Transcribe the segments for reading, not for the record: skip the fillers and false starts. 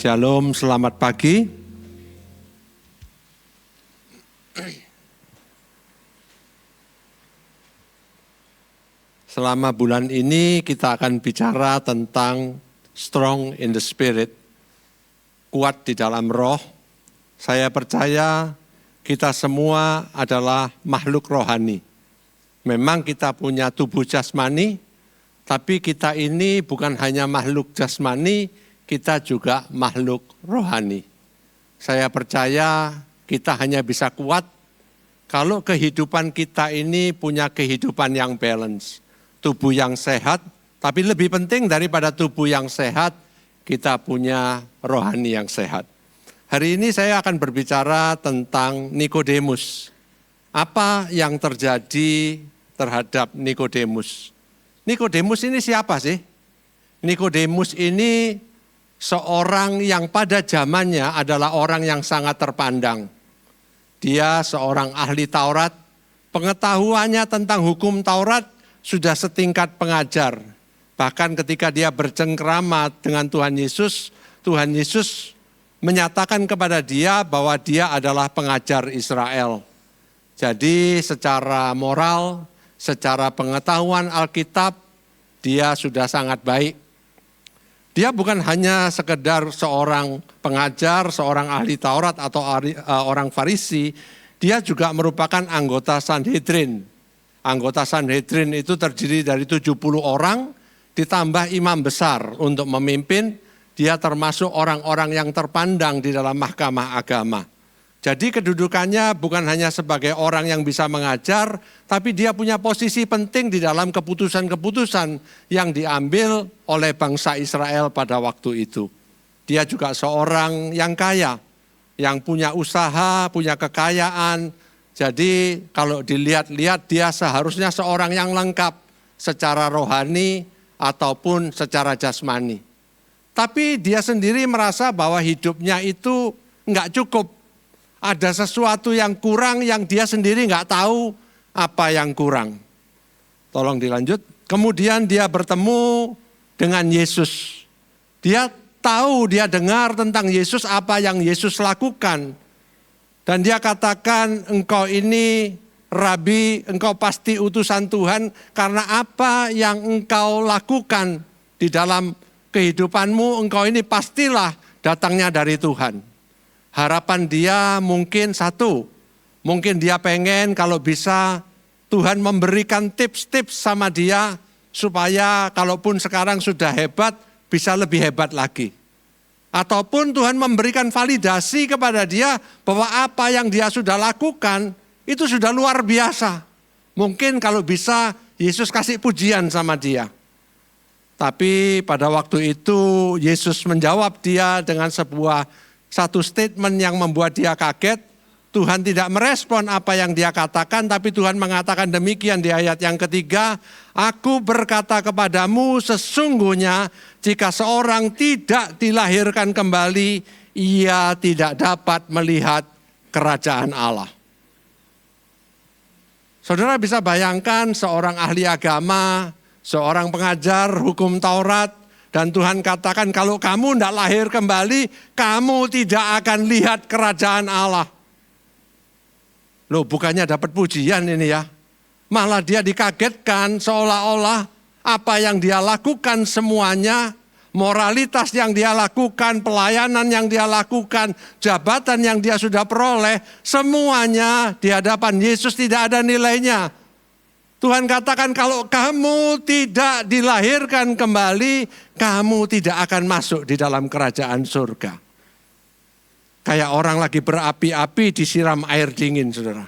Shalom, selamat pagi. Selama bulan ini kita akan bicara tentang strong in the spirit, kuat di dalam roh. Saya percaya kita semua adalah makhluk rohani. Memang kita punya tubuh jasmani, tapi kita ini bukan hanya makhluk jasmani, kita juga makhluk rohani. Saya percaya kita hanya bisa kuat kalau kehidupan kita ini punya kehidupan yang balance. Tubuh yang sehat, tapi lebih penting daripada tubuh yang sehat, kita punya rohani yang sehat. Hari ini saya akan berbicara tentang Nikodemus. Apa yang terjadi terhadap Nikodemus? Nikodemus ini siapa sih? Nikodemus ini seorang yang pada zamannya adalah orang yang sangat terpandang. Dia seorang ahli Taurat, pengetahuannya tentang hukum Taurat sudah setingkat pengajar. Bahkan ketika dia bercengkrama dengan Tuhan Yesus menyatakan kepada dia bahwa dia adalah pengajar Israel. Jadi secara moral, secara pengetahuan Alkitab, dia sudah sangat baik. Dia bukan hanya sekedar seorang pengajar, seorang ahli Taurat atau orang Farisi, dia juga merupakan anggota Sanhedrin. Anggota Sanhedrin itu terdiri dari 70 orang ditambah imam besar untuk memimpin, dia termasuk orang-orang yang terpandang di dalam mahkamah agama. Jadi kedudukannya bukan hanya sebagai orang yang bisa mengajar, tapi dia punya posisi penting di dalam keputusan-keputusan yang diambil oleh bangsa Israel pada waktu itu. Dia juga seorang yang kaya, yang punya usaha, punya kekayaan. Jadi kalau dilihat-lihat dia seharusnya seorang yang lengkap secara rohani ataupun secara jasmani. Tapi dia sendiri merasa bahwa hidupnya itu enggak cukup. Ada sesuatu yang kurang yang dia sendiri enggak tahu apa yang kurang. Tolong dilanjut. Kemudian dia bertemu dengan Yesus. Dia tahu, dia dengar tentang Yesus, apa yang Yesus lakukan. Dan dia katakan, engkau ini Rabi, engkau pasti utusan Tuhan karena apa yang engkau lakukan di dalam kehidupanmu, engkau ini pastilah datangnya dari Tuhan. Harapan dia mungkin satu, mungkin dia pengen kalau bisa Tuhan memberikan tips-tips sama dia supaya kalaupun sekarang sudah hebat, bisa lebih hebat lagi. Ataupun Tuhan memberikan validasi kepada dia bahwa apa yang dia sudah lakukan itu sudah luar biasa. Mungkin kalau bisa Yesus kasih pujian sama dia. Tapi pada waktu itu Yesus menjawab dia dengan satu statement yang membuat dia kaget. Tuhan tidak merespon apa yang dia katakan, tapi Tuhan mengatakan demikian di ayat yang ketiga, aku berkata kepadamu sesungguhnya jika seorang tidak dilahirkan kembali, ia tidak dapat melihat kerajaan Allah. Saudara bisa bayangkan seorang ahli agama, seorang pengajar hukum Taurat, dan Tuhan katakan kalau kamu tidak lahir kembali, kamu tidak akan lihat kerajaan Allah. Loh, bukannya dapat pujian ini ya. Malah dia dikagetkan seolah-olah apa yang dia lakukan semuanya, moralitas yang dia lakukan, pelayanan yang dia lakukan, jabatan yang dia sudah peroleh, semuanya di hadapan Yesus tidak ada nilainya. Tuhan katakan kalau kamu tidak dilahirkan kembali, kamu tidak akan masuk di dalam kerajaan surga. Kayak orang lagi berapi-api disiram air dingin, saudara.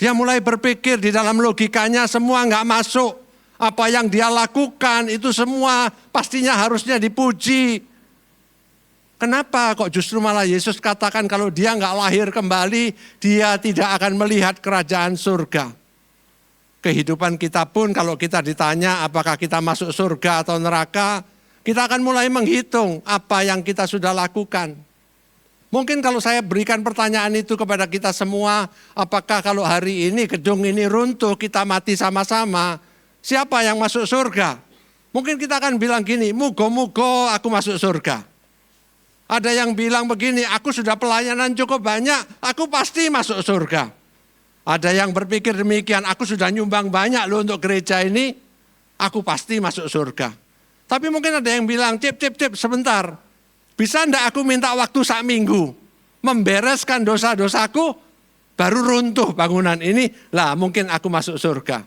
Dia mulai berpikir di dalam logikanya semua enggak masuk. Apa yang dia lakukan itu semua pastinya harusnya dipuji. Kenapa kok justru malah Yesus katakan kalau dia enggak lahir kembali, dia tidak akan melihat kerajaan surga. Kehidupan kita pun kalau kita ditanya apakah kita masuk surga atau neraka, kita akan mulai menghitung apa yang kita sudah lakukan. Mungkin kalau saya berikan pertanyaan itu kepada kita semua, apakah kalau hari ini gedung ini runtuh, kita mati sama-sama, siapa yang masuk surga? Mungkin kita akan bilang gini, mugo-mugo aku masuk surga. Ada yang bilang begini, aku sudah pelayanan cukup banyak, aku pasti masuk surga. Ada yang berpikir demikian, aku sudah nyumbang banyak loh untuk gereja ini, aku pasti masuk surga. Tapi mungkin ada yang bilang, cip sebentar. Bisa enggak aku minta waktu sak minggu, membereskan dosa-dosaku, baru runtuh bangunan ini, lah mungkin aku masuk surga.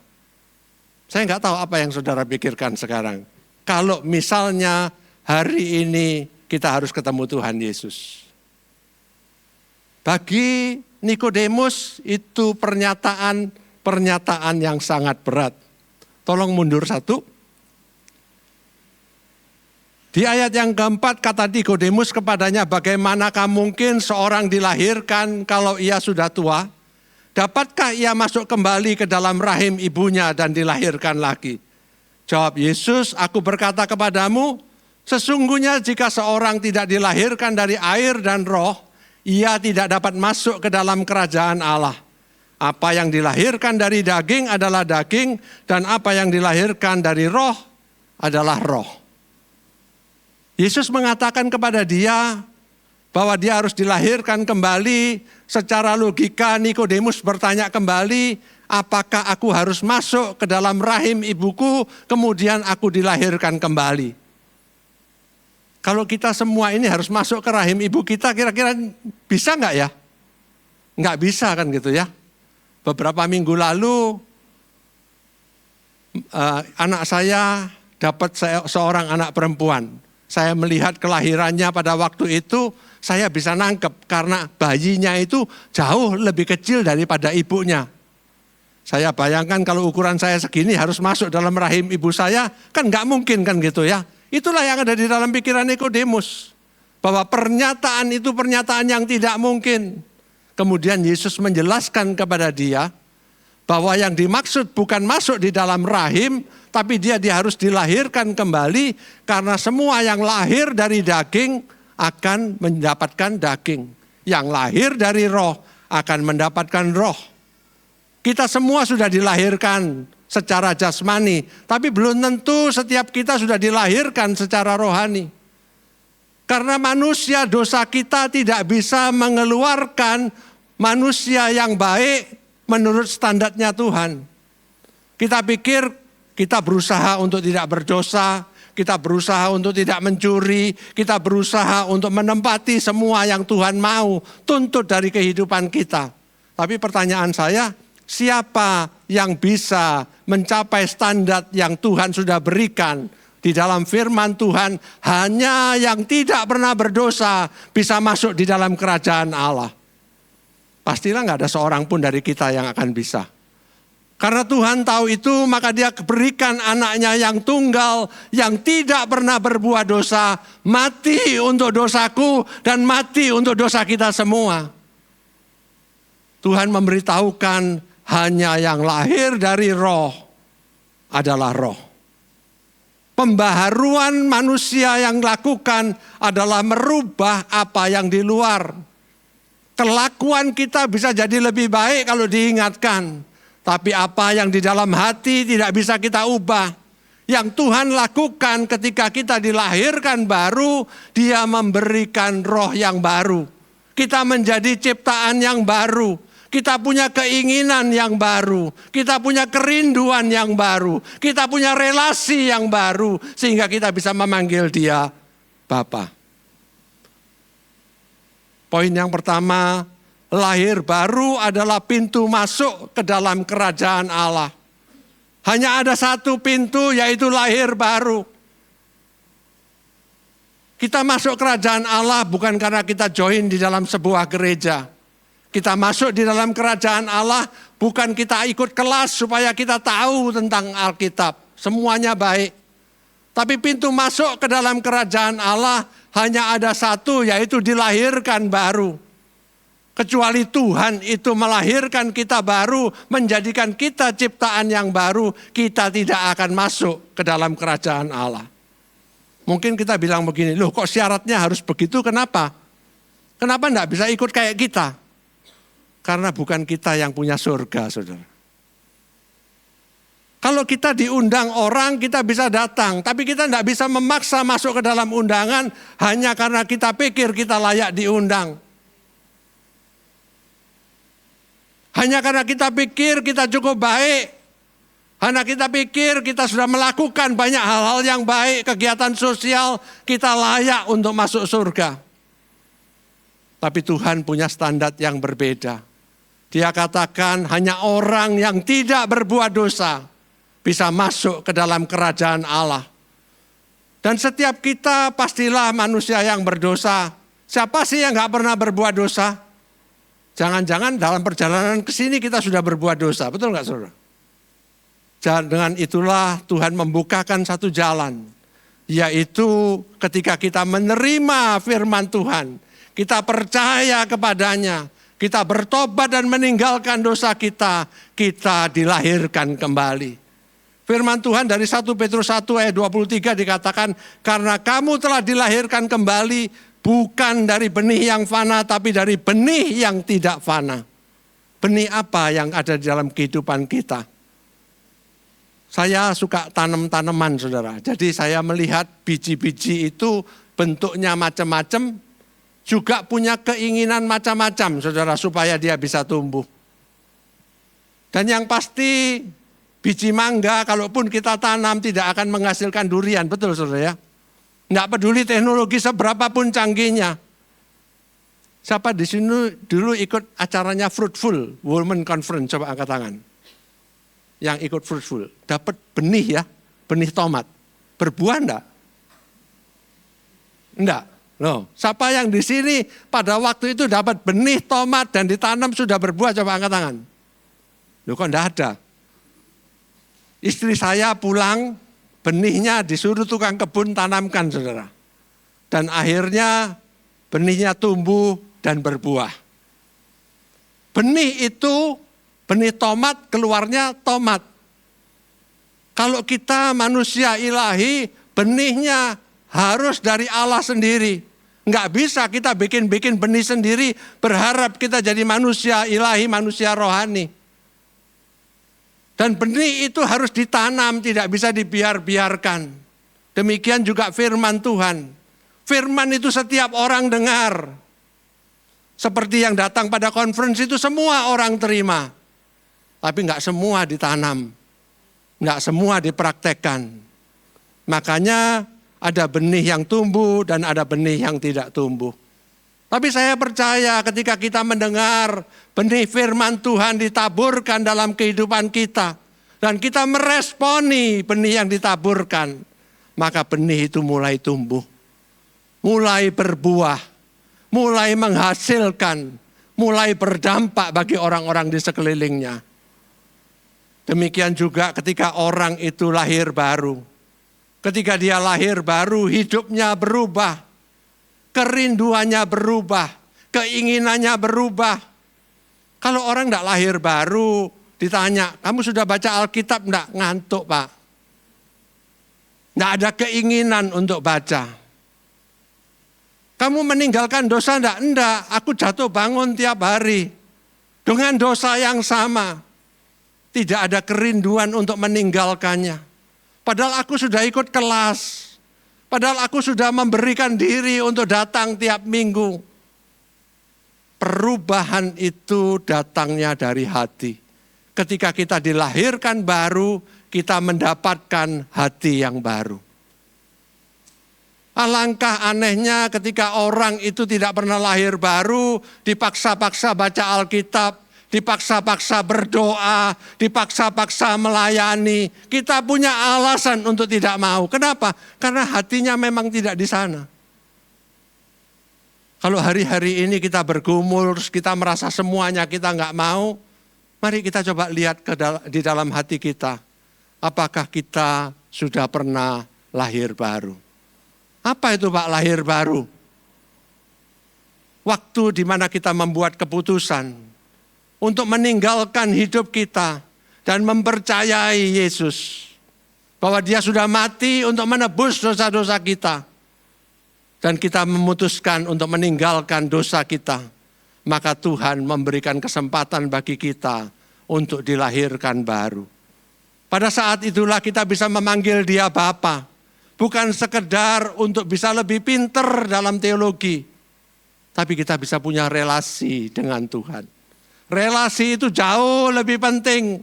Saya enggak tahu apa yang saudara pikirkan sekarang. Kalau misalnya hari ini kita harus ketemu Tuhan Yesus. Bagi Nikodemus itu pernyataan yang sangat berat. Tolong mundur satu. Di ayat yang keempat kata Nikodemus kepadanya, bagaimanakah mungkin seorang dilahirkan kalau ia sudah tua? Dapatkah ia masuk kembali ke dalam rahim ibunya dan dilahirkan lagi? Jawab Yesus, aku berkata kepadamu, sesungguhnya jika seorang tidak dilahirkan dari air dan roh, ia tidak dapat masuk ke dalam kerajaan Allah. Apa yang dilahirkan dari daging adalah daging, dan apa yang dilahirkan dari roh adalah roh. Yesus mengatakan kepada dia bahwa dia harus dilahirkan kembali. Secara logika Nikodemus bertanya kembali, apakah aku harus masuk ke dalam rahim ibuku kemudian aku dilahirkan kembali? Kalau kita semua ini harus masuk ke rahim ibu kita, kira-kira bisa enggak ya? Enggak bisa kan gitu ya. Beberapa minggu lalu anak saya dapat seorang anak perempuan. Saya melihat kelahirannya pada waktu itu, saya bisa nangkep karena bayinya itu jauh lebih kecil daripada ibunya. Saya bayangkan kalau ukuran saya segini harus masuk dalam rahim ibu saya, kan nggak mungkin kan gitu ya. Itulah yang ada di dalam pikiran Nikodemus. Bahwa pernyataan itu pernyataan yang tidak mungkin. Kemudian Yesus menjelaskan kepada dia bahwa yang dimaksud bukan masuk di dalam rahim, tapi dia harus dilahirkan kembali karena semua yang lahir dari daging akan mendapatkan daging. Yang lahir dari roh akan mendapatkan roh. Kita semua sudah dilahirkan secara jasmani, tapi belum tentu setiap kita sudah dilahirkan secara rohani. Karena manusia dosa kita tidak bisa mengeluarkan manusia yang baik menurut standarnya Tuhan. Kita pikir kita berusaha untuk tidak berdosa, kita berusaha untuk tidak mencuri, kita berusaha untuk menempati semua yang Tuhan mau tuntut dari kehidupan kita. Tapi pertanyaan saya, siapa yang bisa mencapai standar yang Tuhan sudah berikan? Di dalam firman Tuhan, hanya yang tidak pernah berdosa bisa masuk di dalam kerajaan Allah. Pastilah nggak ada seorang pun dari kita yang akan bisa. Karena Tuhan tahu itu, maka dia berikan anaknya yang tunggal, yang tidak pernah berbuat dosa, mati untuk dosaku dan mati untuk dosa kita semua. Tuhan memberitahukan hanya yang lahir dari roh adalah roh. Pembaharuan manusia yang lakukan adalah merubah apa yang di luar. Kelakuan kita bisa jadi lebih baik kalau diingatkan. Tapi apa yang di dalam hati tidak bisa kita ubah. Yang Tuhan lakukan ketika kita dilahirkan baru, Dia memberikan roh yang baru. Kita menjadi ciptaan yang baru. Kita punya keinginan yang baru, kita punya kerinduan yang baru, kita punya relasi yang baru, sehingga kita bisa memanggil Dia Bapa. Poin yang pertama, lahir baru adalah pintu masuk ke dalam kerajaan Allah. Hanya ada satu pintu, yaitu lahir baru. Kita masuk kerajaan Allah bukan karena kita join di dalam sebuah gereja. Kita masuk di dalam kerajaan Allah bukan kita ikut kelas supaya kita tahu tentang Alkitab. Semuanya baik. Tapi pintu masuk ke dalam kerajaan Allah hanya ada satu, yaitu dilahirkan baru. Kecuali Tuhan itu melahirkan kita baru, menjadikan kita ciptaan yang baru, kita tidak akan masuk ke dalam kerajaan Allah. Mungkin kita bilang begini, loh kok syaratnya harus begitu, kenapa? Kenapa enggak bisa ikut kayak kita? Karena bukan kita yang punya surga, saudara. Kalau kita diundang orang, kita bisa datang. Tapi kita tidak bisa memaksa masuk ke dalam undangan hanya karena kita pikir kita layak diundang. Hanya karena kita pikir kita cukup baik. Hanya kita pikir kita sudah melakukan banyak hal-hal yang baik, kegiatan sosial, kita layak untuk masuk surga. Tapi Tuhan punya standar yang berbeda. Dia katakan hanya orang yang tidak berbuat dosa bisa masuk ke dalam kerajaan Allah. Dan setiap kita pastilah manusia yang berdosa. Siapa sih yang gak pernah berbuat dosa? Jangan-jangan dalam perjalanan ke sini kita sudah berbuat dosa, betul gak saudara? Dengan itulah Tuhan membukakan satu jalan, yaitu ketika kita menerima firman Tuhan, kita percaya kepadanya, kita bertobat dan meninggalkan dosa kita, kita dilahirkan kembali. Firman Tuhan dari 1 Petrus 1 ayat 23 dikatakan, karena kamu telah dilahirkan kembali, bukan dari benih yang fana, tapi dari benih yang tidak fana. Benih apa yang ada di dalam kehidupan kita? Saya suka tanam tanaman, saudara. Jadi saya melihat biji-biji itu bentuknya macam-macam, juga punya keinginan macam-macam, saudara, supaya dia bisa tumbuh. Dan yang pasti biji mangga, kalaupun kita tanam tidak akan menghasilkan durian, betul saudara ya? Nggak peduli teknologi seberapapun canggihnya. Siapa di sini dulu ikut acaranya Fruitful Women Conference, coba angkat tangan. Yang ikut Fruitful, dapat benih ya, benih tomat. berbuah enggak? Enggak. Loh, siapa yang di sini pada waktu itu dapat benih tomat dan ditanam sudah berbuah, coba angkat tangan. Loh, kok enggak ada? Istri saya pulang, benihnya disuruh tukang kebun tanamkan, saudara. Dan akhirnya benihnya tumbuh dan berbuah. Benih itu, benih tomat, keluarnya tomat. Kalau kita manusia ilahi, benihnya harus dari Allah sendiri. Enggak bisa kita bikin benih sendiri, berharap kita jadi manusia ilahi, manusia rohani. Dan benih itu harus ditanam, tidak bisa dibiarkan. Demikian juga firman Tuhan. Firman itu setiap orang dengar. Seperti yang datang pada konferensi itu semua orang terima. Tapi enggak semua ditanam. Enggak semua dipraktekkan. Makanya ada benih yang tumbuh dan ada benih yang tidak tumbuh. Tapi saya percaya ketika kita mendengar benih firman Tuhan ditaburkan dalam kehidupan kita. Dan kita meresponi benih yang ditaburkan. Maka benih itu mulai tumbuh. Mulai berbuah. Mulai menghasilkan. Mulai berdampak bagi orang-orang di sekelilingnya. Demikian juga ketika orang itu lahir baru. Ketika dia lahir baru, hidupnya berubah. Kerinduannya berubah. Keinginannya berubah. Kalau orang tidak lahir baru, ditanya, kamu sudah baca Alkitab? Enggak, ngantuk Pak. Tidak ada keinginan untuk baca. Kamu meninggalkan dosa enggak? Enggak, aku jatuh bangun tiap hari. Dengan dosa yang sama. Tidak ada kerinduan untuk meninggalkannya. Padahal aku sudah ikut kelas. Padahal aku sudah memberikan diri untuk datang tiap minggu. Perubahan itu datangnya dari hati. Ketika kita dilahirkan baru, kita mendapatkan hati yang baru. Alangkah anehnya ketika orang itu tidak pernah lahir baru, dipaksa-paksa baca Alkitab, dipaksa-paksa berdoa, dipaksa-paksa melayani. Kita punya alasan untuk tidak mau. Kenapa? Karena hatinya memang tidak di sana. Kalau hari-hari ini kita bergumul, kita merasa semuanya kita nggak mau, mari kita coba lihat di dalam hati kita. Apakah kita sudah pernah lahir baru? Apa itu Pak lahir baru? Waktu di mana kita membuat keputusan untuk meninggalkan hidup kita dan mempercayai Yesus. Bahwa dia sudah mati untuk menebus dosa-dosa kita. Dan kita memutuskan untuk meninggalkan dosa kita. Maka Tuhan memberikan kesempatan bagi kita untuk dilahirkan baru. Pada saat itulah kita bisa memanggil dia Bapa. Bukan sekedar untuk bisa lebih pinter dalam teologi. Tapi kita bisa punya relasi dengan Tuhan. Relasi itu jauh lebih penting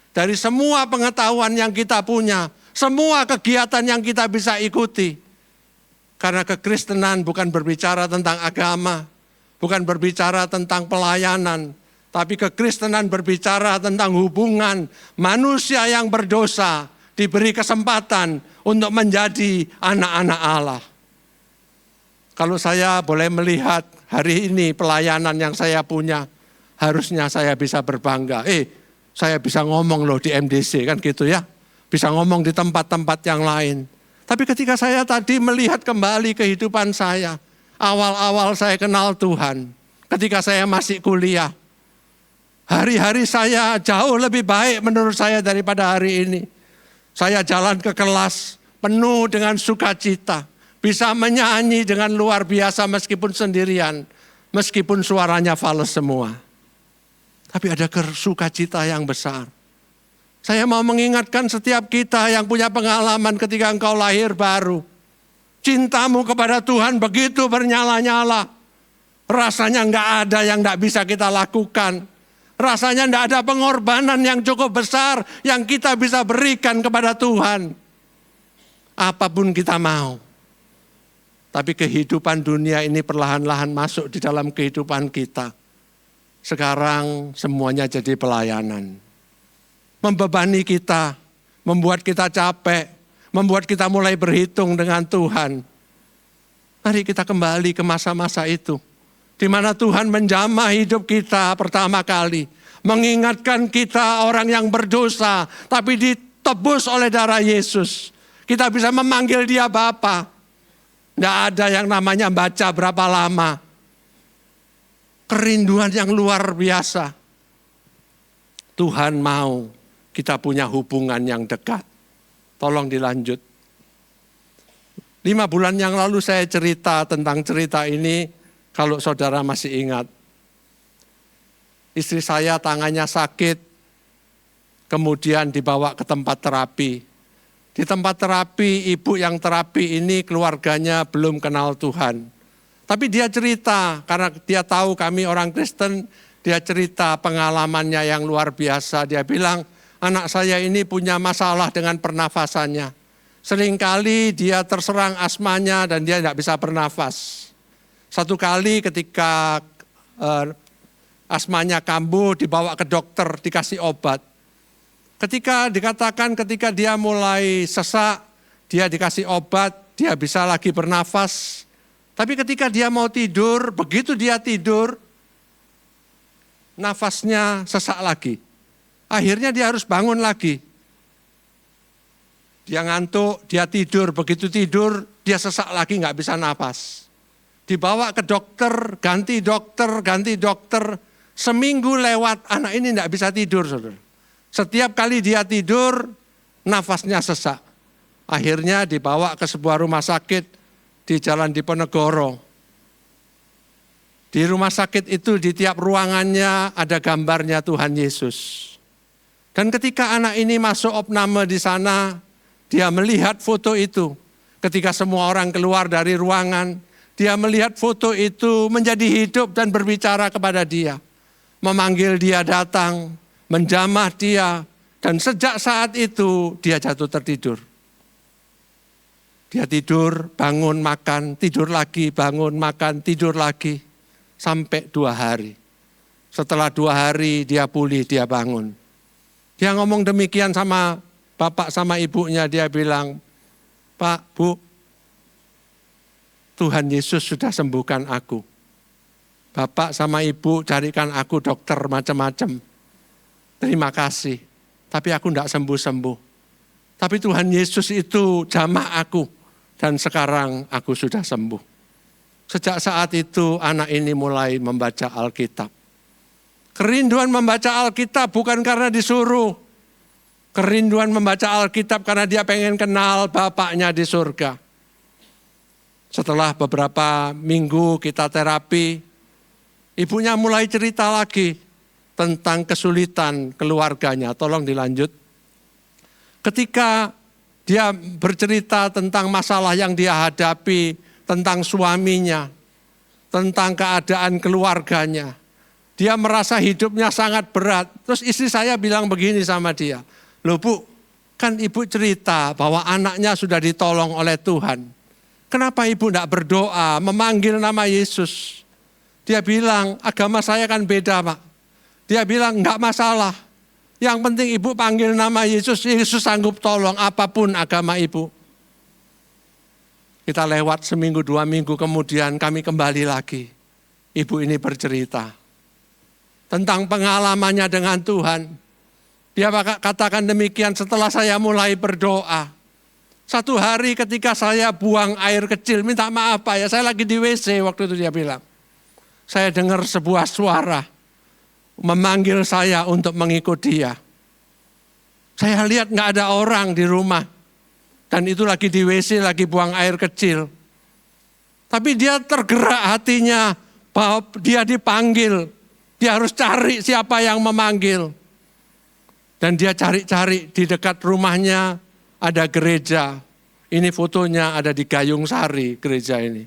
dari semua pengetahuan yang kita punya, semua kegiatan yang kita bisa ikuti. Karena kekristenan bukan berbicara tentang agama, bukan berbicara tentang pelayanan, tapi kekristenan berbicara tentang hubungan manusia yang berdosa diberi kesempatan untuk menjadi anak-anak Allah. Kalau saya boleh melihat hari ini pelayanan yang saya punya, harusnya saya bisa berbangga. Saya bisa ngomong loh di MDC kan gitu ya. Bisa ngomong di tempat-tempat yang lain. Tapi ketika saya tadi melihat kembali kehidupan saya. Awal-awal saya kenal Tuhan. Ketika saya masih kuliah. Hari-hari saya jauh lebih baik menurut saya daripada hari ini. Saya jalan ke kelas penuh dengan sukacita. Bisa menyanyi dengan luar biasa meskipun sendirian. Meskipun suaranya fals semua. Tapi ada sukacita yang besar. Saya mau mengingatkan setiap kita yang punya pengalaman ketika engkau lahir baru. Cintamu kepada Tuhan begitu bernyala-nyala. Rasanya enggak ada yang enggak bisa kita lakukan. Rasanya enggak ada pengorbanan yang cukup besar yang kita bisa berikan kepada Tuhan. Apapun kita mau. Tapi kehidupan dunia ini perlahan-lahan masuk di dalam kehidupan kita. Sekarang semuanya jadi pelayanan. Membebani kita, membuat kita capek, membuat kita mulai berhitung dengan Tuhan. Mari kita kembali ke masa-masa itu, di mana Tuhan menjamah hidup kita pertama kali, mengingatkan kita orang yang berdosa, tapi ditebus oleh darah Yesus. Kita bisa memanggil dia Bapa. Tidak ada yang namanya baca berapa lama. Kerinduan yang luar biasa. Tuhan mau kita punya hubungan yang dekat. Tolong dilanjut. 5 bulan yang lalu saya cerita tentang cerita ini, kalau saudara masih ingat. Istri saya tangannya sakit, kemudian dibawa ke tempat terapi. Di tempat terapi, ibu yang terapi ini keluarganya belum kenal Tuhan. Tapi dia cerita, karena dia tahu kami orang Kristen, dia cerita pengalamannya yang luar biasa. Dia bilang, anak saya ini punya masalah dengan pernafasannya. Seringkali dia terserang asmanya dan dia tidak bisa bernafas. Satu kali ketika asmanya kambuh, dibawa ke dokter, dikasih obat. Ketika dia mulai sesak, dia dikasih obat, dia bisa lagi bernafas. Tapi ketika dia mau tidur, begitu dia tidur, nafasnya sesak lagi. Akhirnya dia harus bangun lagi. Dia ngantuk, dia tidur, begitu tidur, dia sesak lagi, nggak bisa nafas. Dibawa ke dokter, ganti dokter. Seminggu lewat, anak ini nggak bisa tidur, saudara. Setiap kali dia tidur, nafasnya sesak. Akhirnya dibawa ke sebuah rumah sakit di Jalan Diponegoro. Di rumah sakit itu, di tiap ruangannya ada gambarnya Tuhan Yesus. Dan ketika anak ini masuk opname di sana, dia melihat foto itu. Ketika semua orang keluar dari ruangan, dia melihat foto itu menjadi hidup dan berbicara kepada dia. Memanggil dia datang, menjamah dia, dan sejak saat itu dia jatuh tertidur. Dia tidur, bangun, makan, tidur lagi, bangun, makan, tidur lagi. Sampai 2 hari. Setelah 2 hari dia pulih, dia bangun. Dia ngomong demikian sama bapak sama ibunya, dia bilang, Pak, Bu, Tuhan Yesus sudah sembuhkan aku. Bapak sama ibu carikan aku dokter macam-macam. Terima kasih, tapi aku tidak sembuh-sembuh. Tapi Tuhan Yesus itu jamah aku, dan sekarang aku sudah sembuh. Sejak saat itu anak ini mulai membaca Alkitab. Kerinduan membaca Alkitab bukan karena disuruh. Kerinduan membaca Alkitab karena dia pengen kenal Bapaknya di surga. Setelah beberapa minggu kita terapi, ibunya mulai cerita lagi tentang kesulitan keluarganya. Tolong dilanjut. Ketika dia bercerita tentang masalah yang dia hadapi, tentang suaminya, tentang keadaan keluarganya, dia merasa hidupnya sangat berat. Terus istri saya bilang begini sama dia, loh Bu, kan ibu cerita bahwa anaknya sudah ditolong oleh Tuhan. Kenapa ibu tidak berdoa, memanggil nama Yesus? Dia bilang, agama saya kan beda Pak. Dia bilang, enggak masalah. Yang penting ibu panggil nama Yesus, Yesus sanggup tolong apapun agama ibu. Kita lewat 1 minggu, 2 minggu kemudian kami kembali lagi. Ibu ini bercerita tentang pengalamannya dengan Tuhan. Dia katakan demikian, setelah saya mulai berdoa. Satu hari ketika saya buang air kecil, minta maaf Pak ya, saya lagi di WC waktu itu dia bilang. Saya dengar sebuah suara memanggil saya untuk mengikut dia. Saya lihat nggak ada orang di rumah. Dan itu lagi di WC, lagi buang air kecil. Tapi dia tergerak hatinya bahwa dia dipanggil. Dia harus cari siapa yang memanggil. Dan dia cari-cari di dekat rumahnya ada gereja. Ini fotonya ada di Gayung Sari gereja ini.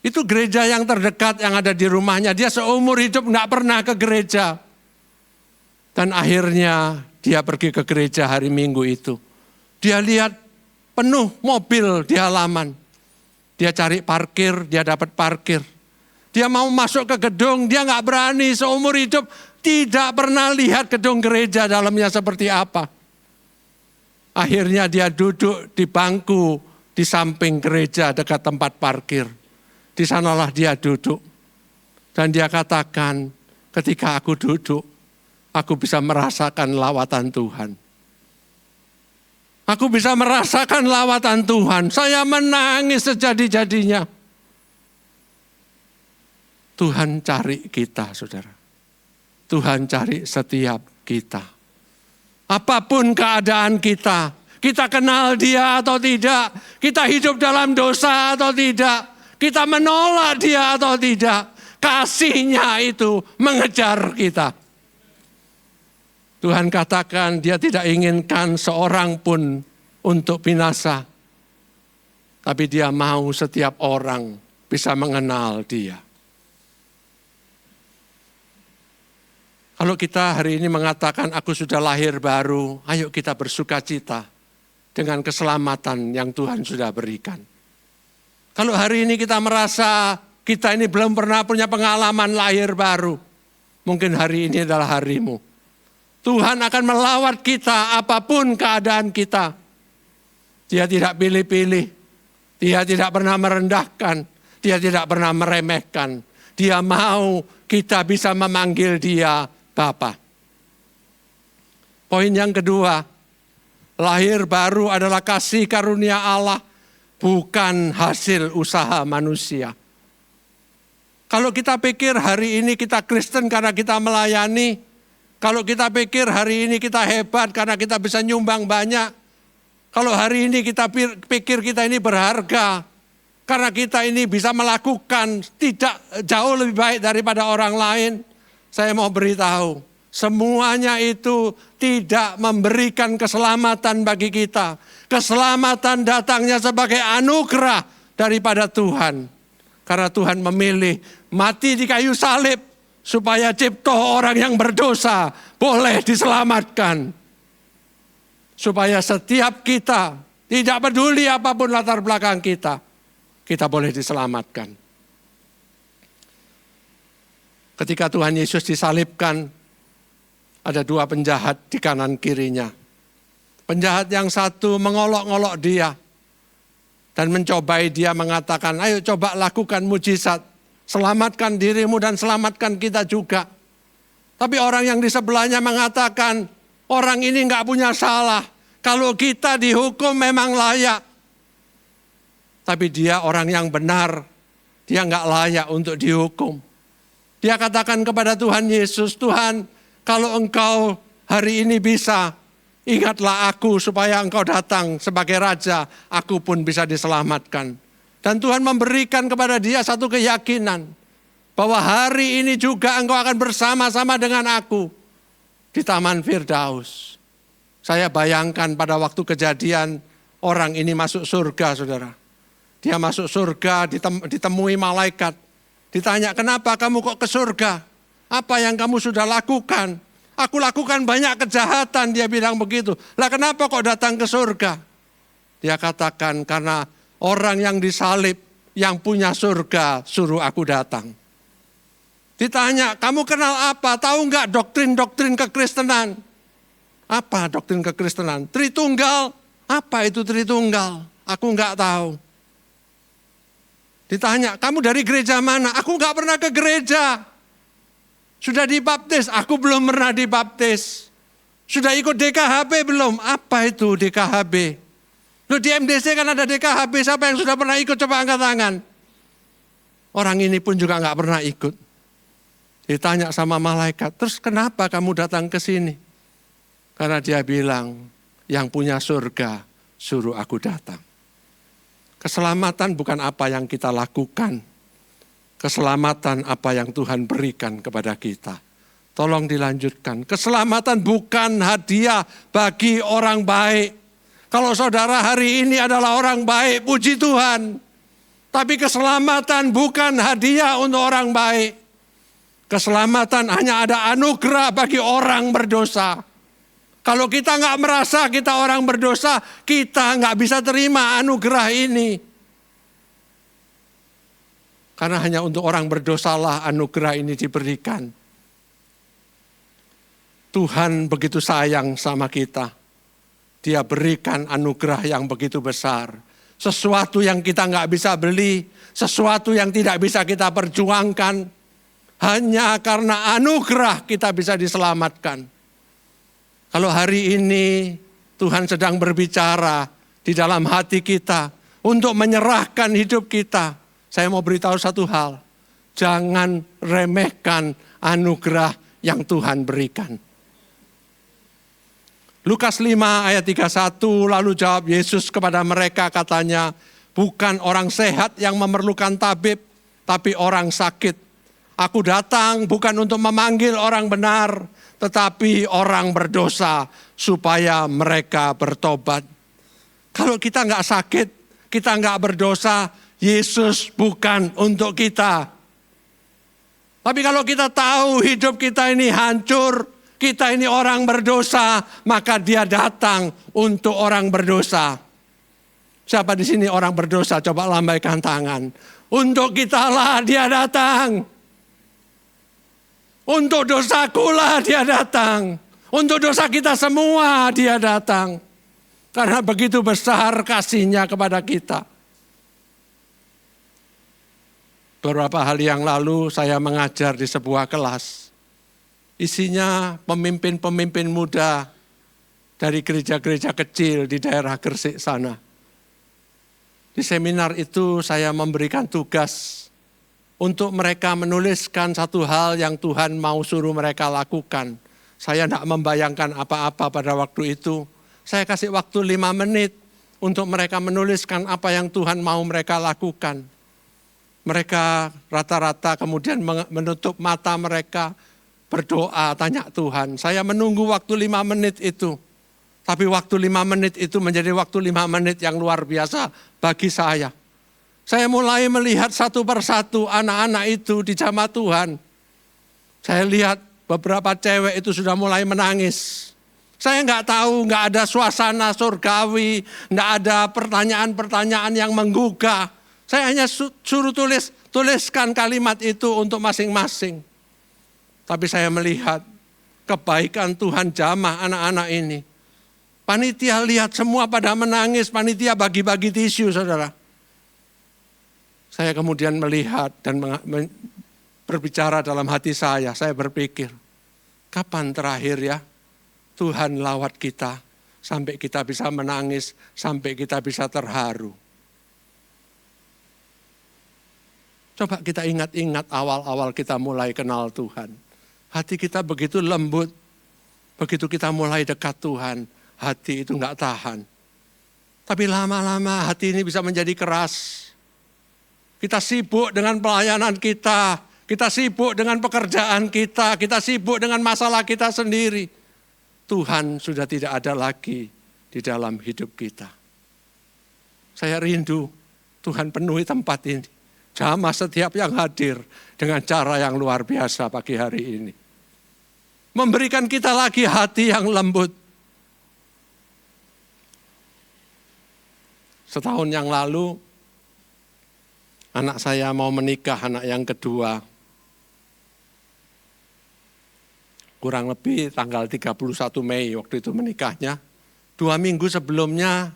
Itu gereja yang terdekat yang ada di rumahnya. Dia seumur hidup nggak pernah ke gereja. Dan akhirnya dia pergi ke gereja hari Minggu itu. Dia lihat penuh mobil di halaman. Dia cari parkir, dia dapat parkir. Dia mau masuk ke gedung, dia nggak berani seumur hidup. Tidak pernah lihat gedung gereja dalamnya seperti apa. Akhirnya dia duduk di bangku di samping gereja dekat tempat parkir. Di sanalah dia duduk. Dan dia katakan, ketika aku duduk, aku bisa merasakan lawatan Tuhan. Aku bisa merasakan lawatan Tuhan. Saya menangis sejadi-jadinya. Tuhan cari kita, saudara. Tuhan cari setiap kita. Apapun keadaan kita, kita kenal Dia atau tidak, kita hidup dalam dosa atau tidak, kita menolak Dia atau tidak, kasih-Nya itu mengejar kita. Tuhan katakan Dia tidak inginkan seorang pun untuk binasa, tapi Dia mau setiap orang bisa mengenal Dia. Kalau kita hari ini mengatakan aku sudah lahir baru, ayo kita bersuka cita dengan keselamatan yang Tuhan sudah berikan. Kalau hari ini kita merasa kita ini belum pernah punya pengalaman lahir baru, mungkin hari ini adalah harimu. Tuhan akan melawat kita apapun keadaan kita. Dia tidak pilih-pilih, Dia tidak pernah merendahkan, Dia tidak pernah meremehkan. Dia mau kita bisa memanggil Dia Bapa. Poin yang kedua, lahir baru adalah kasih karunia Allah, bukan hasil usaha manusia. Kalau kita pikir hari ini kita Kristen karena kita melayani, kalau kita pikir hari ini kita hebat karena kita bisa nyumbang banyak, kalau hari ini kita pikir kita ini berharga karena kita ini bisa melakukan tidak jauh lebih baik daripada orang lain, saya mau beritahu, semuanya itu tidak memberikan keselamatan bagi kita. Keselamatan datangnya sebagai anugerah daripada Tuhan. Karena Tuhan memilih mati di kayu salib supaya cipta orang yang berdosa boleh diselamatkan. Supaya setiap kita, tidak peduli apapun latar belakang kita boleh diselamatkan. Ketika Tuhan Yesus disalibkan, ada dua penjahat di kanan kirinya. Penjahat yang satu mengolok-olok Dia dan mencobai Dia, mengatakan, ayo coba lakukan mujizat, selamatkan dirimu dan selamatkan kita juga. Tapi orang yang di sebelahnya mengatakan, orang ini enggak punya salah, kalau kita dihukum memang layak. Tapi dia orang yang benar, dia enggak layak untuk dihukum. Dia katakan kepada Tuhan Yesus, Tuhan, kalau Engkau hari ini bisa, ingatlah aku supaya Engkau datang sebagai Raja, aku pun bisa diselamatkan. Dan Tuhan memberikan kepada dia satu keyakinan, bahwa hari ini juga Engkau akan bersama-sama dengan aku di Taman Firdaus. Saya bayangkan pada waktu kejadian orang ini masuk surga, saudara. Dia masuk surga, ditemui malaikat. Ditanya, kenapa kamu kok ke surga? Apa yang kamu sudah lakukan? Aku lakukan banyak kejahatan, dia bilang begitu. Lah kenapa kok datang ke surga? Dia katakan, karena orang yang disalib, yang punya surga, suruh aku datang. Ditanya, kamu kenal apa? Tahu enggak doktrin-doktrin kekristenan? Apa doktrin kekristenan? Tritunggal. Apa itu Tritunggal? Aku enggak tahu. Ditanya, kamu dari gereja mana? Aku enggak pernah ke gereja. Sudah dibaptis? Aku belum pernah dibaptis. Sudah ikut DKHB belum? Apa itu DKHB? Loh, di MDC kan ada DKHB, siapa yang sudah pernah ikut? Coba angkat tangan. Orang ini pun juga enggak pernah ikut. Ditanya sama malaikat, terus kenapa kamu datang ke sini? Karena dia bilang, yang punya surga suruh aku datang. Keselamatan bukan apa yang kita lakukan. Keselamatan apa yang Tuhan berikan kepada kita. Tolong dilanjutkan. Keselamatan bukan hadiah bagi orang baik. Kalau saudara hari ini adalah orang baik, puji Tuhan. Tapi keselamatan bukan hadiah untuk orang baik. Keselamatan hanya ada anugerah bagi orang berdosa. Kalau kita nggak merasa kita orang berdosa, kita nggak bisa terima anugerah ini. Karena hanya untuk orang berdosalah anugerah ini diberikan. Tuhan begitu sayang sama kita. Dia berikan anugerah yang begitu besar. Sesuatu yang kita nggak bisa beli, sesuatu yang tidak bisa kita perjuangkan. Hanya karena anugerah kita bisa diselamatkan. Kalau hari ini Tuhan sedang berbicara di dalam hati kita untuk menyerahkan hidup kita. Saya mau beritahu satu hal. Jangan remehkan anugerah yang Tuhan berikan. Lukas 5 ayat 31, lalu jawab Yesus kepada mereka, katanya, bukan orang sehat yang memerlukan tabib, tapi orang sakit. Aku datang bukan untuk memanggil orang benar, tetapi orang berdosa, supaya mereka bertobat. Kalau kita nggak sakit, kita nggak berdosa, Yesus bukan untuk kita. Tapi kalau kita tahu hidup kita ini hancur, kita ini orang berdosa, maka dia datang untuk orang berdosa. Siapa di sini orang berdosa? Coba lambaikan tangan. Untuk kitalah dia datang. Untuk dosakulah dia datang. Untuk dosa kita semua dia datang. Karena begitu besar kasihnya kepada kita. Beberapa hari yang lalu saya mengajar di sebuah kelas. Isinya pemimpin-pemimpin muda dari gereja-gereja kecil di daerah Gresik sana. Di seminar itu saya memberikan tugas untuk mereka menuliskan satu hal yang Tuhan mau suruh mereka lakukan. Saya tidak membayangkan apa-apa pada waktu itu. Saya kasih waktu 5 menit untuk mereka menuliskan apa yang Tuhan mau mereka lakukan. Mereka rata-rata kemudian menutup mata mereka, berdoa, tanya Tuhan. Saya menunggu waktu 5 menit itu. Tapi waktu 5 menit itu menjadi waktu 5 menit yang luar biasa bagi saya. Saya mulai melihat satu persatu anak-anak itu di jamaah Tuhan. Saya lihat beberapa cewek itu sudah mulai menangis. Saya nggak tahu, nggak ada suasana surgawi, nggak ada pertanyaan-pertanyaan yang menggugah. Saya hanya suruh tuliskan kalimat itu untuk masing-masing. Tapi saya melihat kebaikan Tuhan jamah anak-anak ini. Panitia lihat semua pada menangis, panitia bagi-bagi tisu, saudara. Saya kemudian melihat dan berbicara dalam hati saya berpikir, kapan terakhir ya Tuhan lawat kita sampai kita bisa menangis, sampai kita bisa terharu. Coba kita ingat-ingat awal-awal kita mulai kenal Tuhan. Hati kita begitu lembut, begitu kita mulai dekat Tuhan, hati itu enggak tahan. Tapi lama-lama hati ini bisa menjadi keras. Kita sibuk dengan pelayanan kita sibuk dengan pekerjaan kita sibuk dengan masalah kita sendiri. Tuhan sudah tidak ada lagi di dalam hidup kita. Saya rindu Tuhan penuhi tempat ini. Jamah setiap yang hadir dengan cara yang luar biasa pagi hari ini. Memberikan kita lagi hati yang lembut. Setahun yang lalu, anak saya mau menikah, anak yang kedua. Kurang lebih tanggal 31 Mei waktu itu menikahnya. 2 minggu sebelumnya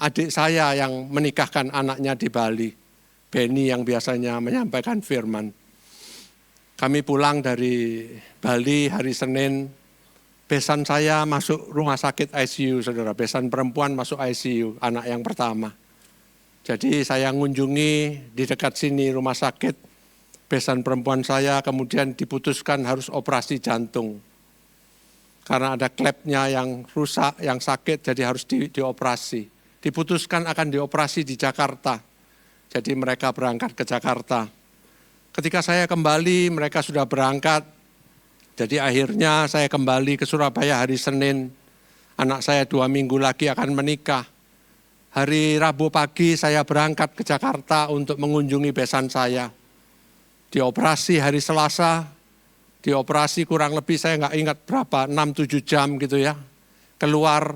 adik saya yang menikahkan anaknya di Bali. Benny yang biasanya menyampaikan firman. Kami pulang dari Bali hari Senin, besan saya masuk rumah sakit ICU, saudara. Besan perempuan masuk ICU, anak yang pertama. Jadi saya ngunjungi di dekat sini rumah sakit, besan perempuan saya kemudian diputuskan harus operasi jantung. Karena ada klepnya yang rusak, yang sakit, jadi harus dioperasi. Diputuskan akan dioperasi di Jakarta. Jadi mereka berangkat ke Jakarta. Ketika saya kembali, mereka sudah berangkat. Jadi akhirnya saya kembali ke Surabaya hari Senin. Anak saya 2 minggu lagi akan menikah. Hari Rabu pagi saya berangkat ke Jakarta untuk mengunjungi besan saya. Dioperasi hari Selasa, dioperasi kurang lebih saya nggak ingat berapa, 6-7 jam gitu ya. Keluar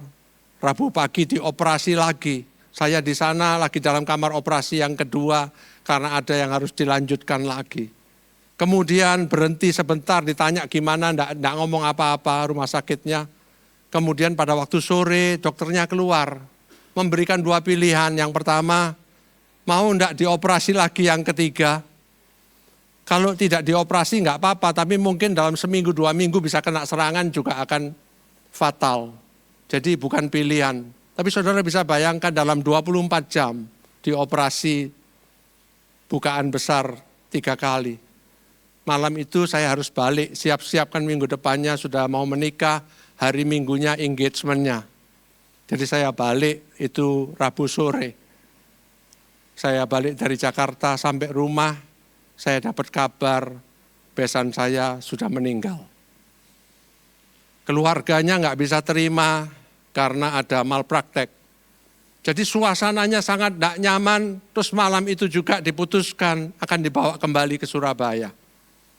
Rabu pagi dioperasi lagi. Saya di sana lagi dalam kamar operasi yang kedua karena ada yang harus dilanjutkan lagi. Kemudian berhenti sebentar ditanya gimana, enggak ngomong apa-apa rumah sakitnya. Kemudian pada waktu sore dokternya keluar, memberikan 2 pilihan. Yang pertama, mau enggak dioperasi lagi yang ketiga? Kalau tidak dioperasi enggak apa-apa, tapi mungkin dalam seminggu 2 minggu bisa kena serangan juga akan fatal. Jadi bukan pilihan. Tapi saudara bisa bayangkan dalam 24 jam dioperasi bukaan besar 3 kali. Malam itu saya harus balik, siap-siapkan minggu depannya sudah mau menikah, hari minggunya engagement-nya. Jadi saya balik itu Rabu sore. Saya balik dari Jakarta sampai rumah, saya dapat kabar besan saya sudah meninggal. Keluarganya nggak bisa terima karena ada malpraktek. Jadi suasananya sangat tidak nyaman, terus malam itu juga diputuskan akan dibawa kembali ke Surabaya.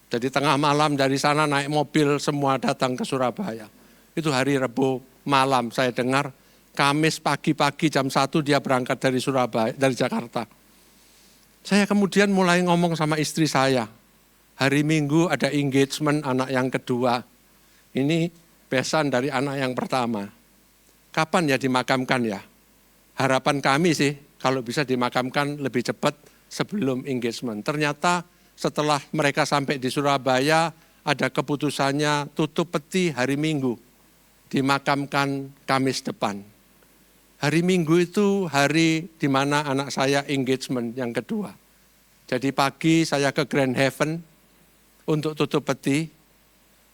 Jadi tengah malam dari sana naik mobil semua datang ke Surabaya. Itu hari Rabu malam saya dengar, Kamis pagi-pagi jam 1 dia berangkat dari Surabaya, dari Jakarta. Saya kemudian mulai ngomong sama istri saya, hari Minggu ada engagement anak yang kedua. Ini besan dari anak yang pertama. Kapan ya dimakamkan ya? Harapan kami sih kalau bisa dimakamkan lebih cepat sebelum engagement. Ternyata setelah mereka sampai di Surabaya ada keputusannya tutup peti hari Minggu. Dimakamkan Kamis depan. Hari Minggu itu hari di mana anak saya engagement yang kedua. Jadi pagi saya ke Grand Heaven untuk tutup peti.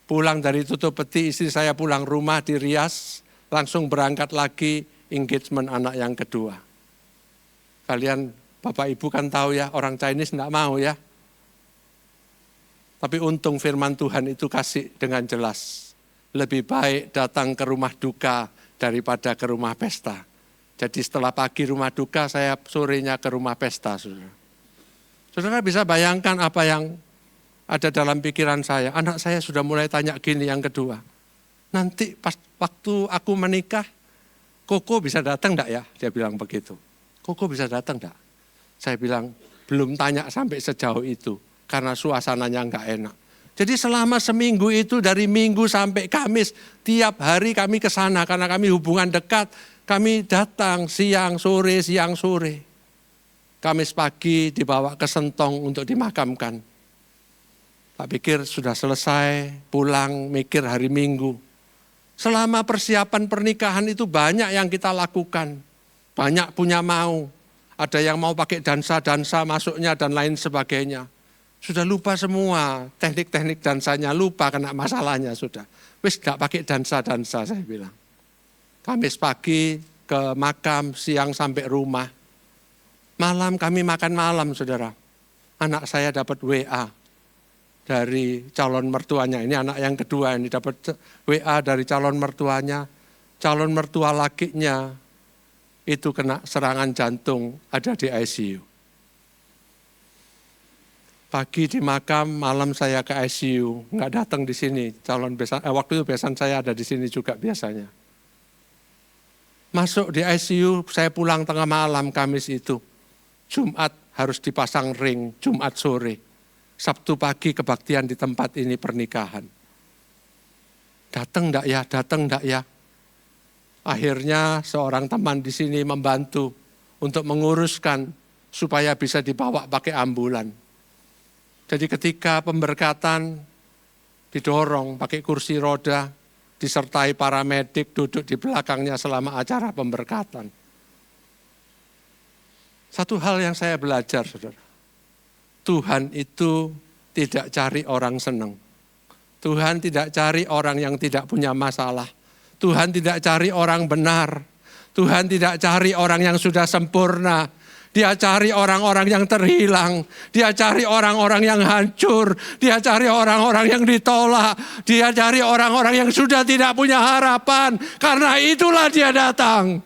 Pulang dari tutup peti istri saya pulang rumah di Rias. Langsung berangkat lagi engagement anak yang kedua. Kalian Bapak Ibu kan tahu ya orang Chinese enggak mau ya. Tapi untung firman Tuhan itu kasih dengan jelas. Lebih baik datang ke rumah duka daripada ke rumah pesta. Jadi setelah pagi rumah duka, saya sorenya ke rumah pesta. Saudara, saudara bisa bayangkan apa yang ada dalam pikiran saya. Anak saya sudah mulai tanya gini yang kedua. Nanti pas waktu aku menikah, Koko bisa datang enggak ya? Dia bilang begitu. Koko bisa datang enggak? Saya bilang belum tanya sampai sejauh itu. Karena suasananya enggak enak. Jadi selama seminggu itu dari Minggu sampai Kamis, tiap hari kami ke sana karena kami hubungan dekat, kami datang siang sore. Kamis pagi dibawa ke Sentong untuk dimakamkan. Tak pikir sudah selesai, pulang mikir hari Minggu. Selama persiapan pernikahan itu banyak yang kita lakukan, banyak punya mau. Ada yang mau pakai dansa-dansa masuknya dan lain sebagainya. Sudah lupa semua teknik-teknik dansanya, lupa kena masalahnya sudah. Wis gak pakai dansa-dansa saya bilang. Kamis pagi ke makam, siang sampai rumah. Malam kami makan malam saudara. Anak saya dapat WA dari calon mertuanya. Ini anak yang kedua ini dapat WA dari calon mertuanya. Calon mertua lakinya itu kena serangan jantung ada di ICU. Pagi di makam, malam saya ke ICU, nggak datang di sini. Waktu itu besan saya ada di sini juga biasanya. Masuk di ICU, saya pulang tengah malam Kamis itu. Jumat harus dipasang ring, Jumat sore. Sabtu pagi kebaktian di tempat ini pernikahan. Datang enggak ya? Akhirnya seorang teman di sini membantu untuk menguruskan supaya bisa dibawa pakai ambulan. Jadi ketika pemberkatan didorong pakai kursi roda, disertai paramedik duduk di belakangnya selama acara pemberkatan. Satu hal yang saya belajar, saudara. Tuhan itu tidak cari orang senang. Tuhan tidak cari orang yang tidak punya masalah. Tuhan tidak cari orang benar. Tuhan tidak cari orang yang sudah sempurna. Dia cari orang-orang yang terhilang. Dia cari orang-orang yang hancur. Dia cari orang-orang yang ditolak. Dia cari orang-orang yang sudah tidak punya harapan. Karena itulah dia datang.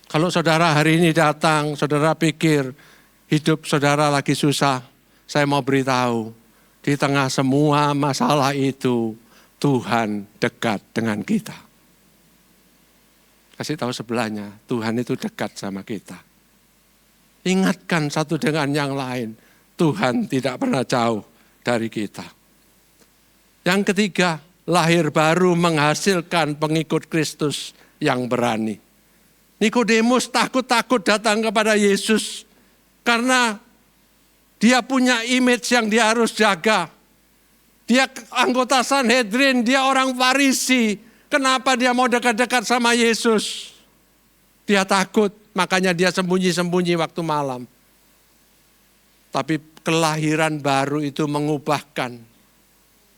Kalau saudara hari ini datang, saudara pikir hidup saudara lagi susah. Saya mau beritahu, di tengah semua masalah itu, Tuhan dekat dengan kita. Kasih tahu sebelahnya, Tuhan itu dekat sama kita. Ingatkan satu dengan yang lain, Tuhan tidak pernah jauh dari kita. Yang ketiga, lahir baru menghasilkan pengikut Kristus yang berani. Nikodemus takut-takut datang kepada Yesus karena dia punya image yang dia harus jaga. Dia anggota Sanhedrin, dia orang Farisi. Kenapa dia mau dekat-dekat sama Yesus? Dia takut, makanya dia sembunyi-sembunyi waktu malam. Tapi kelahiran baru itu mengubahkan.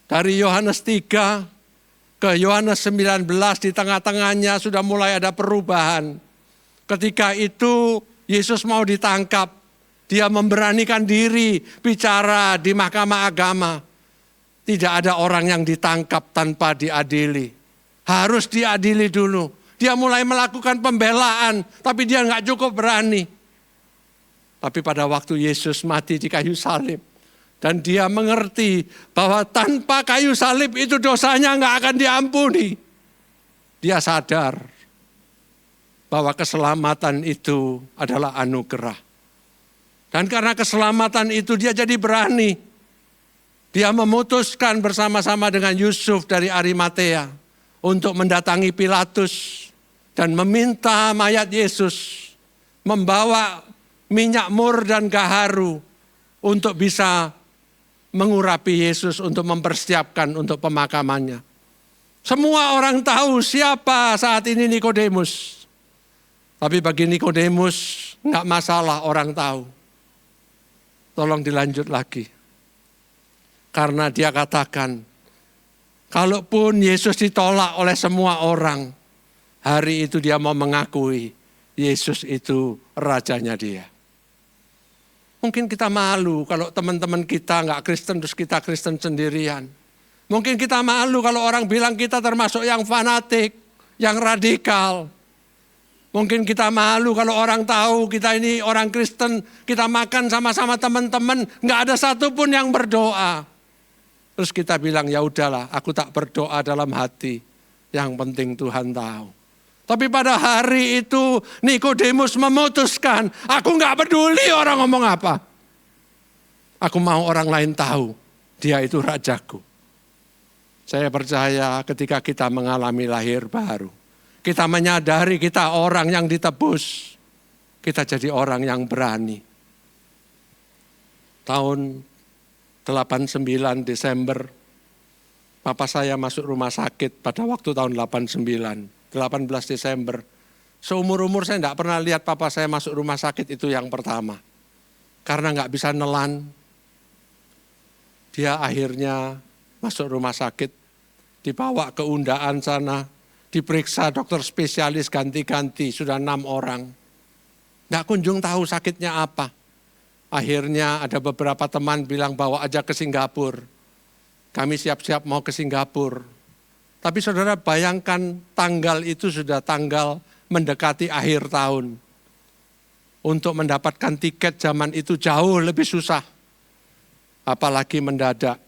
Dari Yohanes 3 ke Yohanes 19 di tengah-tengahnya sudah mulai ada perubahan. Ketika itu Yesus mau ditangkap. Dia memberanikan diri bicara di mahkamah agama. Tidak ada orang yang ditangkap tanpa diadili. Harus diadili dulu. Dia mulai melakukan pembelaan, tapi dia nggak cukup berani. Tapi pada waktu Yesus mati di kayu salib, dan dia mengerti bahwa tanpa kayu salib itu dosanya nggak akan diampuni. Dia sadar bahwa keselamatan itu adalah anugerah. Dan karena keselamatan itu dia jadi berani. Dia memutuskan bersama-sama dengan Yusuf dari Arimatea untuk mendatangi Pilatus dan meminta mayat Yesus, membawa minyak mur dan gaharu untuk bisa mengurapi Yesus untuk mempersiapkan untuk pemakamannya. Semua orang tahu siapa saat ini Nikodemus. Tapi bagi Nikodemus enggak masalah orang tahu. Tolong dilanjut lagi. Karena dia katakan, kalaupun Yesus ditolak oleh semua orang, hari itu dia mau mengakui Yesus itu rajanya dia. Mungkin kita malu kalau teman-teman kita nggak Kristen terus kita Kristen sendirian. Mungkin kita malu kalau orang bilang kita termasuk yang fanatik, yang radikal. Mungkin kita malu kalau orang tahu kita ini orang Kristen, kita makan sama-sama teman-teman, nggak ada satupun yang berdoa. Terus kita bilang, ya udahlah, aku tak berdoa dalam hati. Yang penting Tuhan tahu. Tapi pada hari itu Nikodemus memutuskan, aku nggak peduli orang ngomong apa. Aku mau orang lain tahu, dia itu rajaku. Saya percaya ketika kita mengalami lahir baru, kita menyadari kita orang yang ditebus, kita jadi orang yang berani. Tahun 89 Desember, papa saya masuk rumah sakit pada waktu tahun 89, 18 Desember. Seumur-umur saya tidak pernah lihat papa saya masuk rumah sakit itu yang pertama. Karena nggak bisa nelan, dia akhirnya masuk rumah sakit, dibawa ke undaan sana, diperiksa dokter spesialis ganti-ganti, sudah 6 orang. Nggak kunjung tahu sakitnya apa. Akhirnya ada beberapa teman bilang bawa aja ke Singapura. Kami siap-siap mau ke Singapura. Tapi saudara bayangkan tanggal itu sudah tanggal mendekati akhir tahun. Untuk mendapatkan tiket zaman itu jauh lebih susah. Apalagi mendadak.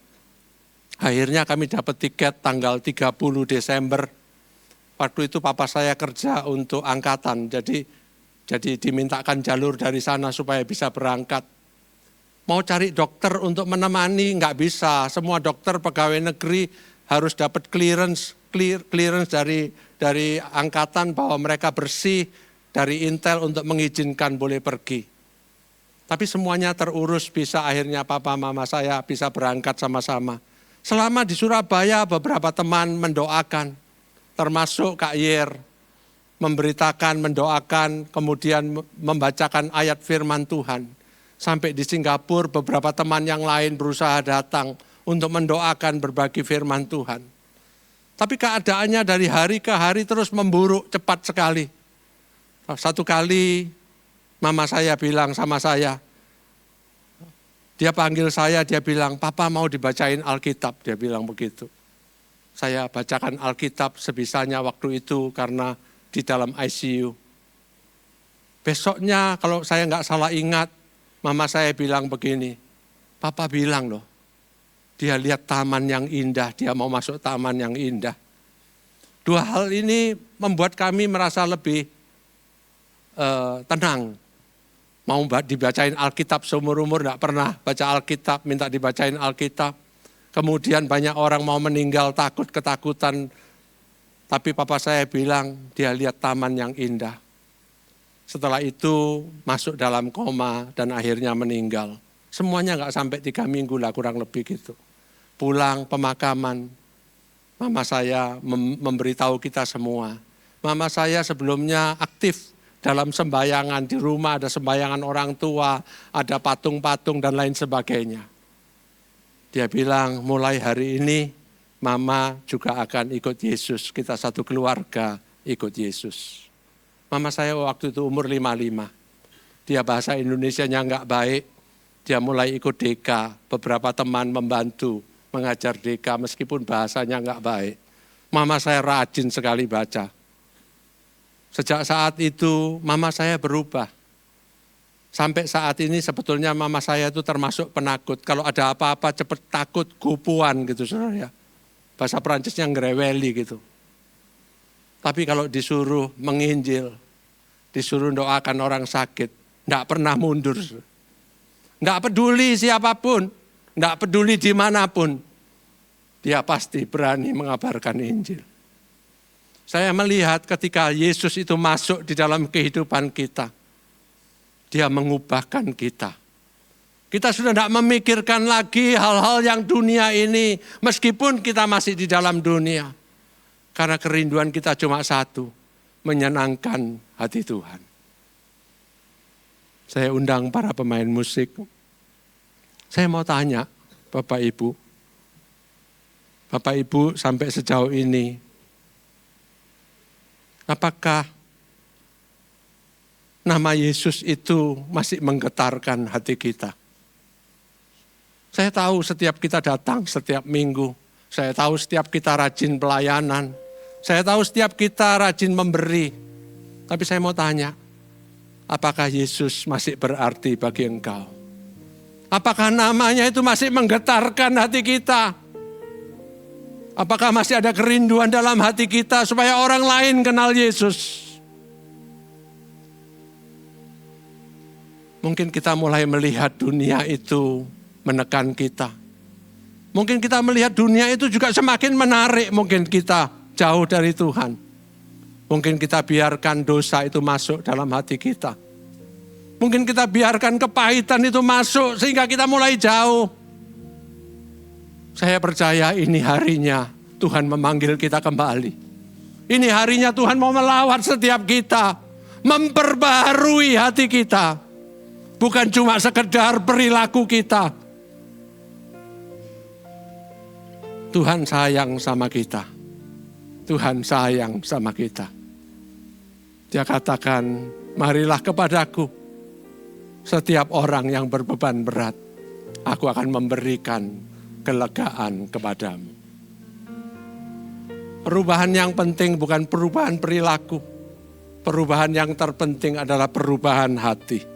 Akhirnya kami dapat tiket tanggal 30 Desember. Waktu itu papa saya kerja untuk angkatan, jadi dimintakan jalur dari sana supaya bisa berangkat. Mau cari dokter untuk menemani nggak bisa. Semua dokter pegawai negeri harus dapat clearance dari angkatan bahwa mereka bersih dari Intel untuk mengizinkan boleh pergi. Tapi semuanya terurus, bisa akhirnya papa mama saya bisa berangkat sama-sama. Selama di Surabaya beberapa teman mendoakan, termasuk Kak Yer, memberitakan, mendoakan, kemudian membacakan ayat firman Tuhan. Sampai di Singapura beberapa teman yang lain berusaha datang untuk mendoakan berbagi firman Tuhan. Tapi keadaannya dari hari ke hari terus memburuk cepat sekali. Satu kali mama saya bilang sama saya, dia panggil saya, dia bilang, papa mau dibacain Alkitab, dia bilang begitu. Saya bacakan Alkitab sebisanya waktu itu karena di dalam ICU. Besoknya kalau saya nggak salah ingat, mama saya bilang begini, papa bilang loh, dia lihat taman yang indah, dia mau masuk taman yang indah. Dua hal ini membuat kami merasa lebih tenang. Mau dibacain Alkitab seumur-umur, enggak pernah baca Alkitab, minta dibacain Alkitab. Kemudian banyak orang mau meninggal takut, ketakutan. Tapi papa saya bilang dia lihat taman yang indah. Setelah itu masuk dalam koma dan akhirnya meninggal. Semuanya nggak sampai 3 minggu lah kurang lebih gitu. Pulang pemakaman, mama saya memberitahu kita semua. Mama saya sebelumnya aktif dalam sembayangan di rumah, ada sembayangan orang tua, ada patung-patung dan lain sebagainya. Dia bilang mulai hari ini mama juga akan ikut Yesus, kita satu keluarga ikut Yesus. Mama saya waktu itu umur 55, dia bahasa Indonesianya nggak baik, dia mulai ikut DK, beberapa teman membantu mengajar DK meskipun bahasanya nggak baik. Mama saya rajin sekali baca. Sejak saat itu mama saya berubah. Sampai saat ini sebetulnya mama saya itu termasuk penakut. Kalau ada apa-apa cepat takut, gupuan gitu saudara ya. Bahasa Perancisnya ngereweli gitu. Tapi kalau disuruh menginjil, disuruh doakan orang sakit, enggak pernah mundur. Enggak peduli siapapun, enggak peduli dimanapun, dia pasti berani mengabarkan Injil. Saya melihat ketika Yesus itu masuk di dalam kehidupan kita, dia mengubahkan kita. Kita sudah tidak memikirkan lagi hal-hal yang dunia ini, meskipun kita masih di dalam dunia. Karena kerinduan kita cuma satu, menyenangkan hati Tuhan. Saya undang para pemain musik. Saya mau tanya, Bapak Ibu. Bapak Ibu sampai sejauh ini, apakah nama Yesus itu masih menggetarkan hati kita? Saya tahu setiap kita datang setiap minggu. Saya tahu setiap kita rajin pelayanan. Saya tahu setiap kita rajin memberi. Tapi saya mau tanya, apakah Yesus masih berarti bagi engkau? Apakah namanya itu masih menggetarkan hati kita? Apakah masih ada kerinduan dalam hati kita supaya orang lain kenal Yesus? Mungkin kita mulai melihat dunia itu menekan kita. Mungkin kita melihat dunia itu juga semakin menarik mungkin kita jauh dari Tuhan. Mungkin kita biarkan dosa itu masuk dalam hati kita. Mungkin kita biarkan kepahitan itu masuk sehingga kita mulai jauh. Saya percaya ini harinya Tuhan memanggil kita kembali. Ini harinya Tuhan mau melawat setiap kita. Memperbaharui hati kita. Bukan cuma sekedar perilaku kita. Tuhan sayang sama kita. Tuhan sayang sama kita. Dia katakan, marilah kepadaku setiap orang yang berbeban berat. Aku akan memberikan kelegaan kepadamu. Perubahan yang penting bukan perubahan perilaku. Perubahan yang terpenting adalah perubahan hati.